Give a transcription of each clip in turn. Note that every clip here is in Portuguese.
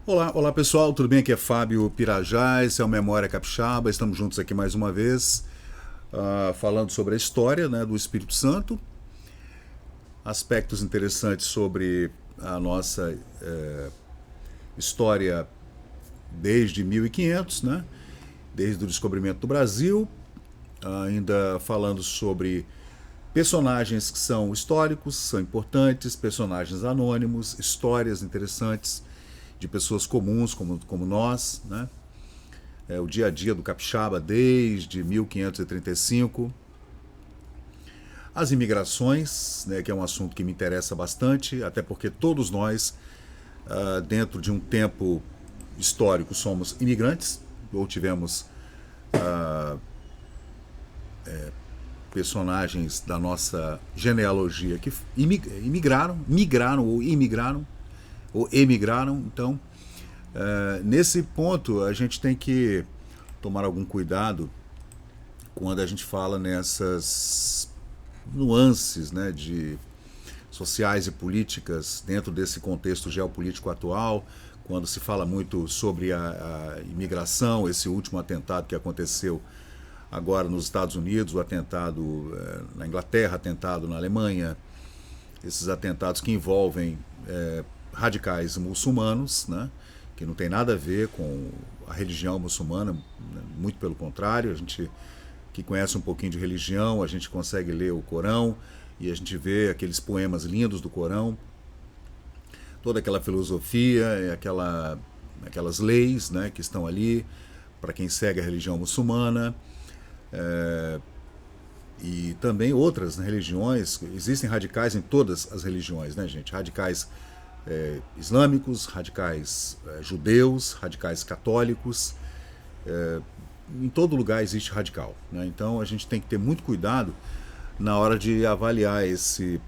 Olá pessoal, tudo bem? Aqui é Fábio Pirajá, esse é o Memória Capixaba, estamos juntos aqui mais uma vez, falando sobre a história, né, do Espírito Santo, aspectos interessantes sobre a nossa história desde 1500, né, desde o descobrimento do Brasil, ainda falando sobre personagens que são históricos, são importantes, personagens anônimos, histórias interessantes de pessoas comuns como nós, né? O dia a dia do capixaba desde 1535. As imigrações, né, que é um assunto que me interessa bastante, até porque todos nós, dentro de um tempo histórico, somos imigrantes, ou tivemos personagens da nossa genealogia que migraram ou emigraram. Então, nesse ponto, a gente tem que tomar algum cuidado quando a gente fala nessas nuances, né, de sociais e políticas dentro desse contexto geopolítico atual, quando se fala muito sobre a imigração, esse último atentado que aconteceu agora nos Estados Unidos, o atentado na Inglaterra, atentado na Alemanha, esses atentados que envolvem radicais muçulmanos, né, que não tem nada a ver com a religião muçulmana, né, muito pelo contrário. A gente que conhece um pouquinho de religião, a gente consegue ler o Corão e a gente vê aqueles poemas lindos do Corão, toda aquela filosofia, aquelas leis, né, que estão ali para quem segue a religião muçulmana. E também outras religiões, existem radicais em todas as religiões, né, gente? Radicais islâmicos, radicais judeus, radicais católicos, em todo lugar existe radical, né? Então a gente tem que ter muito cuidado na hora de avaliar esse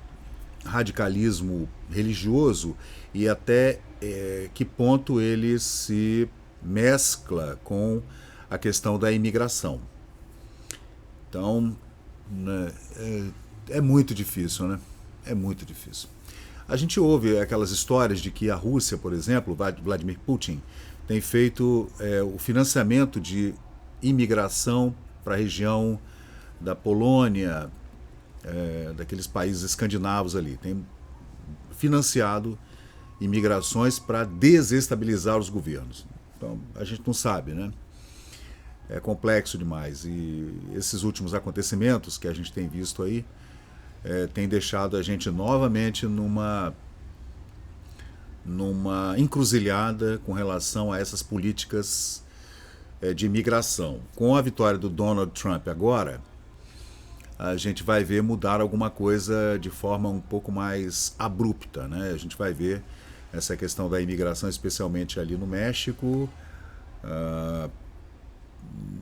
radicalismo religioso e até que ponto ele se mescla com a questão da imigração. Então, né, é muito difícil, né? É muito difícil. A gente ouve aquelas histórias de que a Rússia, por exemplo, Vladimir Putin, tem feito o financiamento de imigração para a região da Polônia, daqueles países escandinavos ali. Tem financiado imigrações para desestabilizar os governos. Então, a gente não sabe, né? É complexo demais. E esses últimos acontecimentos que a gente tem visto aí tem deixado a gente novamente numa encruzilhada com relação a essas políticas de imigração. Com a vitória do Donald Trump agora, a gente vai ver mudar alguma coisa de forma um pouco mais abrupta, né? A gente vai ver essa questão da imigração, especialmente ali no México.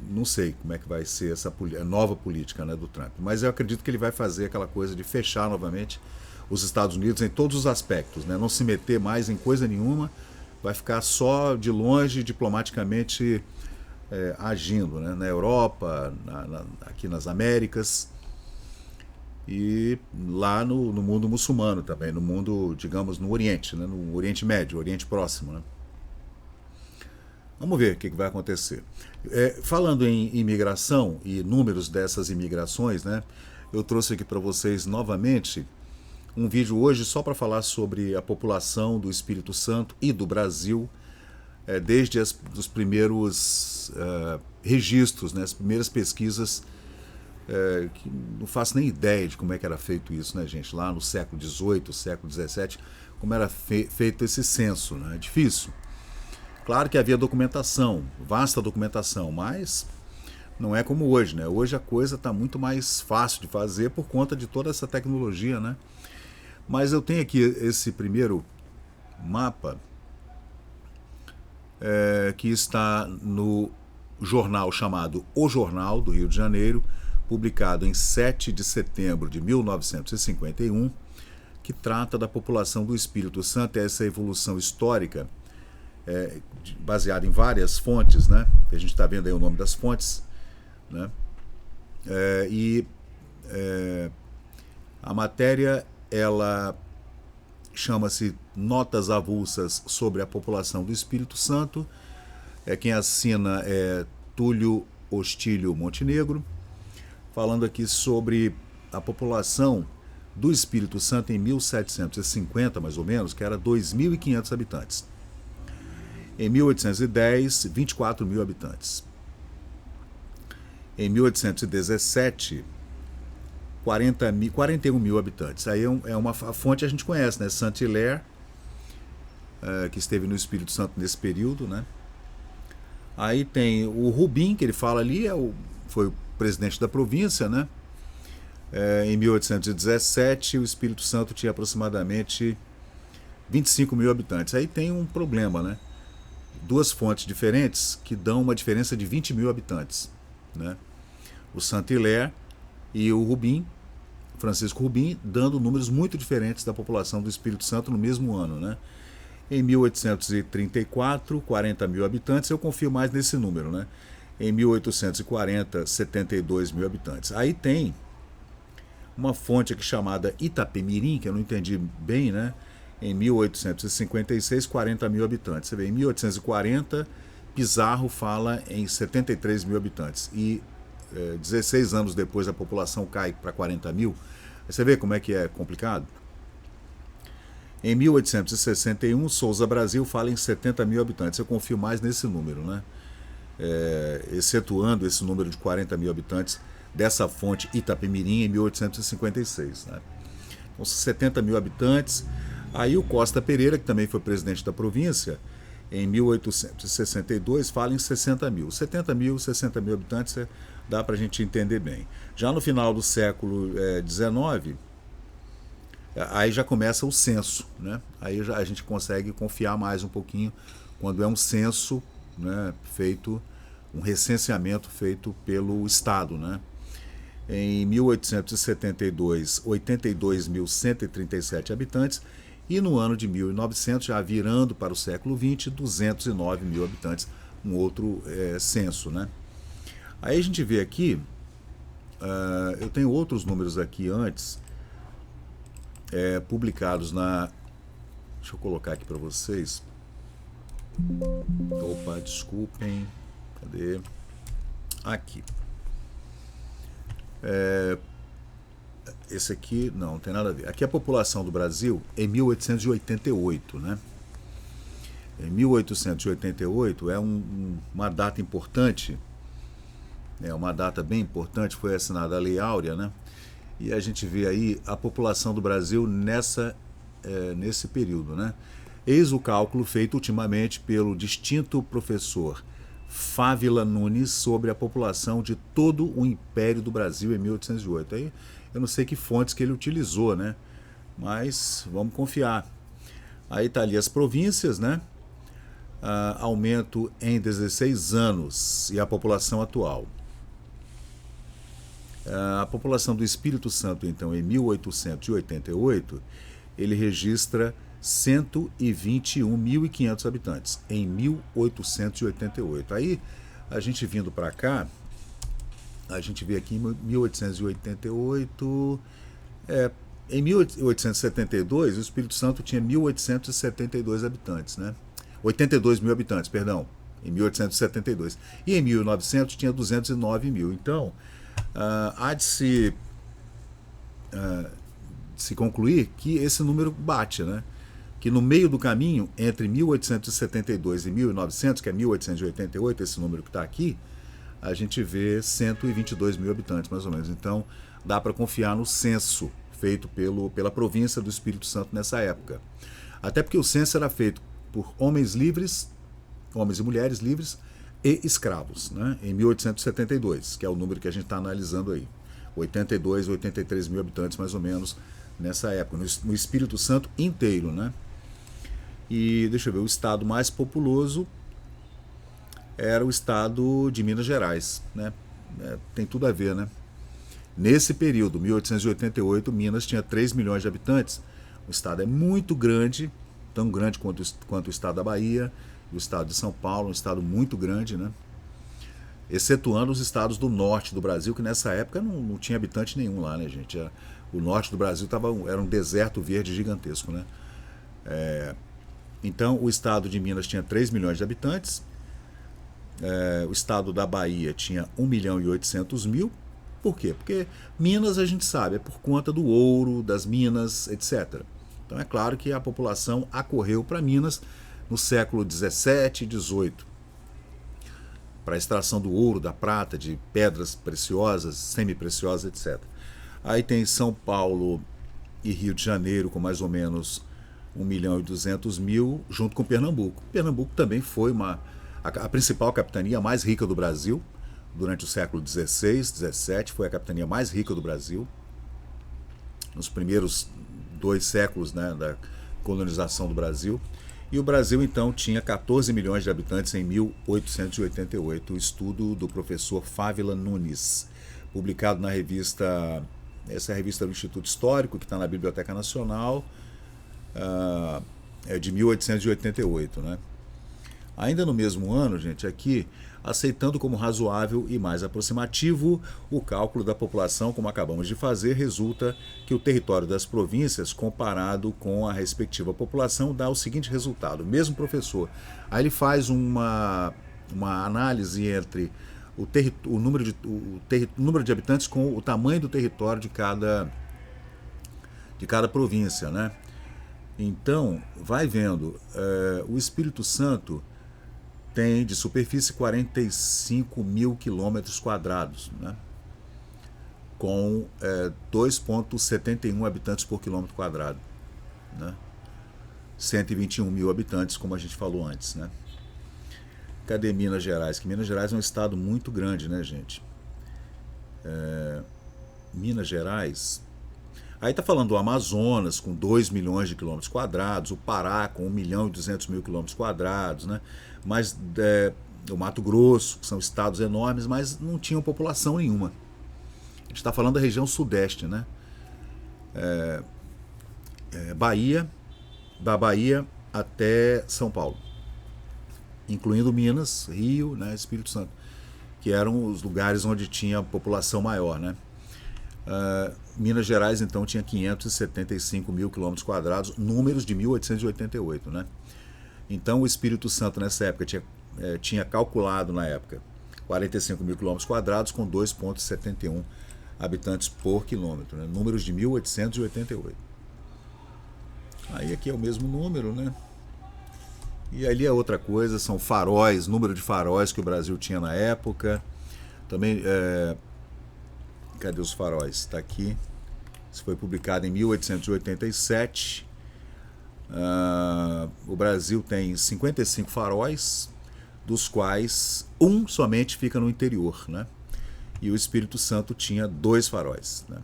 Não sei como é que vai ser essa nova política, né, do Trump, mas eu acredito que ele vai fazer aquela coisa de fechar novamente os Estados Unidos em todos os aspectos, né, não se meter mais em coisa nenhuma, vai ficar só de longe diplomaticamente agindo, né, na Europa, aqui nas Américas e lá no mundo muçulmano também, no mundo, digamos, no Oriente, né, no Oriente Médio, Oriente Próximo, né. Vamos ver o que vai acontecer. Falando em imigração e números dessas imigrações, né, eu trouxe aqui para vocês novamente um vídeo hoje só para falar sobre a população do Espírito Santo e do Brasil, desde os primeiros registros, né, as primeiras pesquisas, que não faço nem ideia de como é que era feito isso, né, gente, lá no século XVIII, século XVII, como era feito esse censo, né, é difícil. Claro que havia documentação, vasta documentação, mas não é como hoje, né? Hoje a coisa está muito mais fácil de fazer por conta de toda essa tecnologia, né? Mas eu tenho aqui esse primeiro mapa que está no jornal chamado O Jornal do Rio de Janeiro, publicado em 7 de setembro de 1951, que trata da população do Espírito Santo e essa evolução histórica baseado em várias fontes, né? A gente está vendo aí o nome das fontes, né? A matéria ela chama-se Notas Avulsas sobre a População do Espírito Santo. Quem assina é Túlio Hostílio Montenegro, falando aqui sobre a população do Espírito Santo em 1750, mais ou menos, que era 2.500 habitantes. Em 1810, 24 mil habitantes. Em 1817, 41 mil habitantes. Aí a fonte a gente conhece, né? Saint-Hilaire, que esteve no Espírito Santo nesse período, né? Aí tem o Rubim, que ele fala ali, foi o presidente da província, né? Em 1817, o Espírito Santo tinha aproximadamente 25 mil habitantes. Aí tem um problema, né? Duas fontes diferentes que dão uma diferença de 20 mil habitantes, né? O Saint-Hilaire e o Rubim, Francisco Rubim, dando números muito diferentes da população do Espírito Santo no mesmo ano, né? Em 1834, 40 mil habitantes, eu confio mais nesse número, né? Em 1840, 72 mil habitantes. Aí tem uma fonte aqui chamada Itapemirim, que eu não entendi bem, né? Em 1856, 40 mil habitantes. Você vê, em 1840, Pizarro fala em 73 mil habitantes. E 16 anos depois a população cai para 40 mil. Você vê como é que é complicado? Em 1861, Souza Brasil fala em 70 mil habitantes. Eu confio mais nesse número, né? Excetuando esse número de 40 mil habitantes dessa fonte Itapemirim em 1856. Né? Então, 70 mil habitantes. Aí o Costa Pereira, que também foi presidente da província, em 1862, fala em 60 mil. 70 mil, 60 mil habitantes, dá para a gente entender bem. Já no final do século XIX, aí já começa o censo, né? Aí a gente consegue confiar mais um pouquinho quando é um censo, né, feito, um recenseamento feito pelo Estado, né? Em 1872, 82.137 habitantes, e no ano de 1900, já virando para o século XX, 209 mil habitantes, um outro censo, né? Aí a gente vê aqui, eu tenho outros números aqui antes, publicados na... Deixa eu colocar aqui para vocês. Opa, desculpem. Cadê? Aqui. Esse aqui, não tem nada a ver. Aqui a população do Brasil em 1888, né? Em 1888 é uma data importante, uma data bem importante, foi assinada a Lei Áurea, né? E a gente vê aí a população do Brasil nesse período, né? Eis o cálculo feito ultimamente pelo distinto professor Fávila Nunes sobre a população de todo o Império do Brasil em 1808. Aí eu não sei que fontes que ele utilizou, né? Mas vamos confiar. Aí tá ali as províncias, né? Aumento em 16 anos e a população atual. A população do Espírito Santo, então, em 1888, ele registra 121.500 habitantes, em 1888. Aí, a gente vindo para cá, a gente vê aqui em 1888, em 1872, o Espírito Santo tinha 1.872 habitantes, né? 82 mil habitantes, perdão, em 1872. E em 1900 tinha 209 mil. Então, há de se concluir que esse número bate, né? Que no meio do caminho, entre 1872 e 1900, que é 1888, esse número que está aqui, a gente vê 122 mil habitantes, mais ou menos. Então, dá para confiar no censo feito pela província do Espírito Santo nessa época. Até porque o censo era feito por homens livres, homens e mulheres livres e escravos, né? Em 1872, que é o número que a gente está analisando aí. 82, 83 mil habitantes, mais ou menos, nessa época, no Espírito Santo inteiro, né? E, deixa eu ver, o estado mais populoso era o estado de Minas Gerais, né? Tem tudo a ver, né? Nesse período, 1888, Minas tinha 3 milhões de habitantes. O estado é muito grande, tão grande quanto o estado da Bahia, o estado de São Paulo, um estado muito grande, né? Excetuando os estados do norte do Brasil, que nessa época não tinha habitante nenhum lá, né, gente? O norte do Brasil era um deserto verde gigantesco, né? Então, o estado de Minas tinha 3 milhões de habitantes, o estado da Bahia tinha 1 milhão e 800 mil. Por quê? Porque Minas, a gente sabe, é por conta do ouro, das minas, etc. Então, é claro que a população acorreu para Minas no século 17 e 18, para a extração do ouro, da prata, de pedras preciosas, semi-preciosas, etc. Aí tem São Paulo e Rio de Janeiro com mais ou menos 1 milhão e 200 mil, junto com Pernambuco. Pernambuco também foi a principal capitania mais rica do Brasil. Durante o século XVI, XVII, foi a capitania mais rica do Brasil. Nos primeiros 2 séculos, né, da colonização do Brasil. E o Brasil, então, tinha 14 milhões de habitantes em 1888. O estudo do professor Fávila Nunes, publicado na revista, essa é a revista do Instituto Histórico, que está na Biblioteca Nacional, é de 1888, né? Ainda no mesmo ano, gente, aqui, aceitando como razoável e mais aproximativo o cálculo da população, como acabamos de fazer, resulta que o território das províncias, comparado com a respectiva população, dá o seguinte resultado. O mesmo professor, aí ele faz uma análise entre o número de habitantes com o tamanho do território de cada província, né? Então, vai vendo, o Espírito Santo tem de superfície 45 mil quilômetros quadrados, né? Com 2,71 habitantes por quilômetro quadrado, né? 121 mil habitantes, como a gente falou antes, né? Cadê Minas Gerais? Que Minas Gerais é um estado muito grande, né, gente? Minas Gerais... Aí está falando do Amazonas, com 2 milhões de quilômetros quadrados, o Pará, com 1 milhão e 200 mil quilômetros quadrados, né? Mas o Mato Grosso, que são estados enormes, mas não tinham população nenhuma. A gente está falando da região sudeste, né? Bahia, da Bahia até São Paulo, incluindo Minas, Rio, né, Espírito Santo, que eram os lugares onde tinha população maior, né? Minas Gerais, então, tinha 575 mil quilômetros quadrados, números de 1888, né? Então, o Espírito Santo, nessa época, tinha calculado, na época, 45 mil quilômetros quadrados com 2,71 habitantes por quilômetro, né? Números de 1888. Aí aqui é o mesmo número, né? E ali é outra coisa, são faróis, número de faróis que o Brasil tinha na época. Também... cadê os faróis? Está aqui. Isso foi publicado em 1887. O Brasil tem 55 faróis, dos quais um somente fica no interior, né? E o Espírito Santo tinha 2 faróis, né?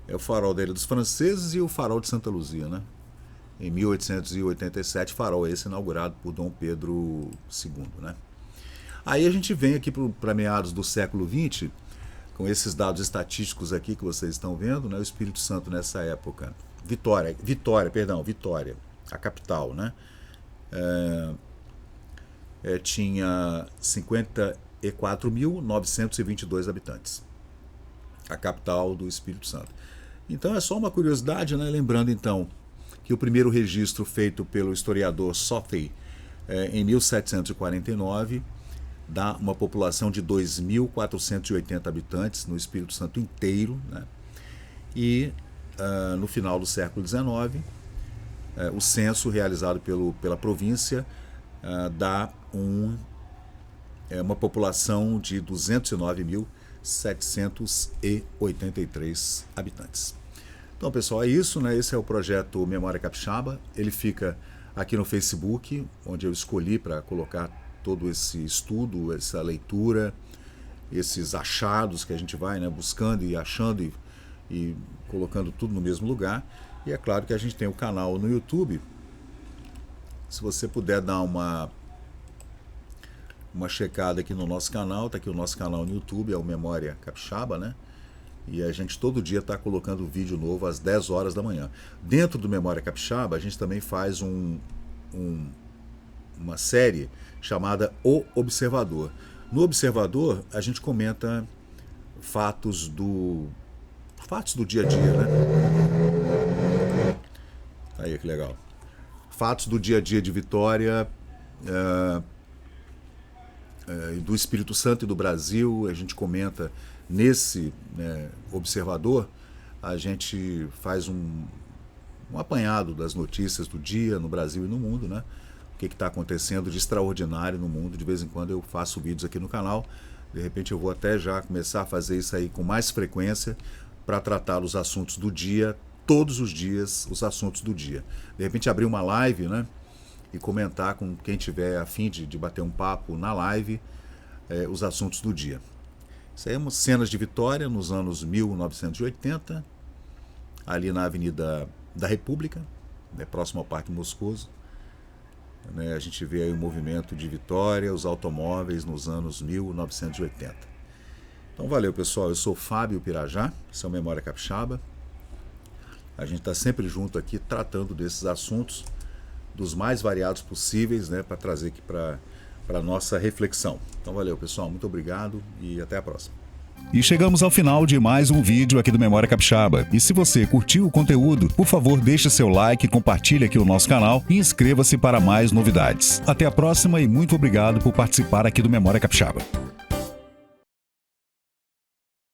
É o farol da Ilha dos Franceses e o farol de Santa Luzia, né? Em 1887, farol esse inaugurado por Dom Pedro II, né? Aí a gente vem aqui para meados do século XX, com esses dados estatísticos aqui que vocês estão vendo, né? O Espírito Santo nessa época, Vitória, a capital, né? Tinha 54.922 habitantes, a capital do Espírito Santo. Então é só uma curiosidade, né? Lembrando então que o primeiro registro feito pelo historiador Southey em 1749 dá uma população de 2.480 habitantes no Espírito Santo inteiro, né? E no final do século XIX, o censo realizado pela província dá uma população de 209.783 habitantes. Então, pessoal, é isso, né? Esse é o projeto Memória Capixaba. Ele fica aqui no Facebook, onde eu escolhi para colocar todo esse estudo, essa leitura, esses achados que a gente vai, né, buscando e achando e colocando tudo no mesmo lugar. E é claro que a gente tem o canal no YouTube. Se você puder dar uma checada aqui no nosso canal, está aqui o nosso canal no YouTube, é o Memória Capixaba, né? E a gente todo dia está colocando vídeo novo às 10 horas da manhã. Dentro do Memória Capixaba, a gente também faz uma série chamada O Observador. No Observador, a gente comenta fatos do dia a dia, né? Aí, que legal. fatos do dia a dia de Vitória, do Espírito Santo e do Brasil. A gente comenta nesse, né, observador, a gente faz um apanhado das notícias do dia no Brasil e no mundo, né? O que está acontecendo de extraordinário no mundo. De vez em quando eu faço vídeos aqui no canal. De repente eu vou até já começar a fazer isso aí com mais frequência para tratar os assuntos do dia, todos os dias, os assuntos do dia. De repente abrir uma live, né? E comentar com quem tiver a fim de bater um papo na live, os assuntos do dia. Isso aí é cenas de Vitória nos anos 1980, ali na Avenida da República, né, próximo ao Parque Moscoso. Né, a gente vê aí o movimento de Vitória, os automóveis nos anos 1980. Então valeu, pessoal. Eu sou Fábio Pirajá, esse é o Memória Capixaba. A gente está sempre junto aqui tratando desses assuntos, dos mais variados possíveis, né, para trazer aqui para a nossa reflexão. Então valeu, pessoal. Muito obrigado e até a próxima. E chegamos ao final de mais um vídeo aqui do Memória Capixaba. E se você curtiu o conteúdo, por favor, deixe seu like, compartilhe aqui o nosso canal e inscreva-se para mais novidades. Até a próxima e muito obrigado por participar aqui do Memória Capixaba.